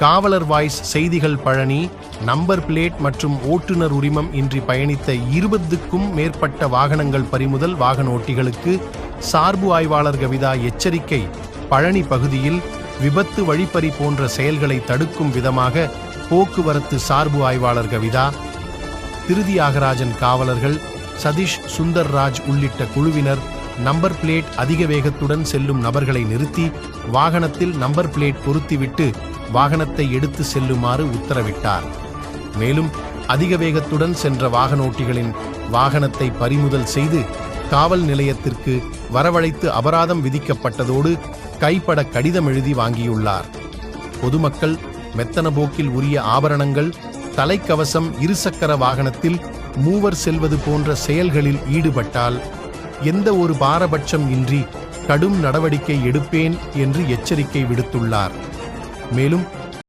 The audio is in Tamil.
காவலர் வாய்ஸ் செய்திகள் பழனி நம்பர் பிளேட் மற்றும் ஓட்டுநர் உரிமம் இன்றி பயணித்த 20க்கும் மேற்பட்ட வாகனங்கள் பறிமுதல். வாகன ஓட்டிகளுக்கு சார்பு ஆய்வாளர் கவிதா எச்சரிக்கை. பழனி பகுதியில் விபத்து வழிப்பறி போன்ற செயல்களை தடுக்கும் விதமாக போக்குவரத்து சார்பு ஆய்வாளர் கவிதா, திருதியாகராஜன் காவலர்கள், சதீஷ் சுந்தர்ராஜ் உள்ளிட்ட குழுவினர் நம்பர் பிளேட் அதிக வேகத்துடன் செல்லும் நபர்களை நிறுத்தி வாகனத்தில் நம்பர் பிளேட் பொருத்திவிட்டு வாகனத்தை எடுத்து செல்லுமாறு உத்தரவிட்டார். மேலும் அதிக வேகத்துடன் சென்ற வாகனோட்டிகளின் வாகனத்தை பறிமுதல் செய்து காவல் நிலையத்திற்கு வரவழைத்து அபராதம் விதிக்கப்பட்டதோடு கைப்பட கடிதம் எழுதி வாங்கியுள்ளார். பொதுமக்கள் மெத்தன போக்கில் உரிய ஆபரணங்கள், தலைக்கவசம், இருசக்கர வாகனத்தில் மூவர் செல்வது போன்ற செயல்களில் ஈடுபட்டால் எந்த ஒரு பாரபட்சம் இன்றி கடும் நடவடிக்கை எடுப்பேன் என்று எச்சரிக்கை விடுத்துள்ளார். மேலும்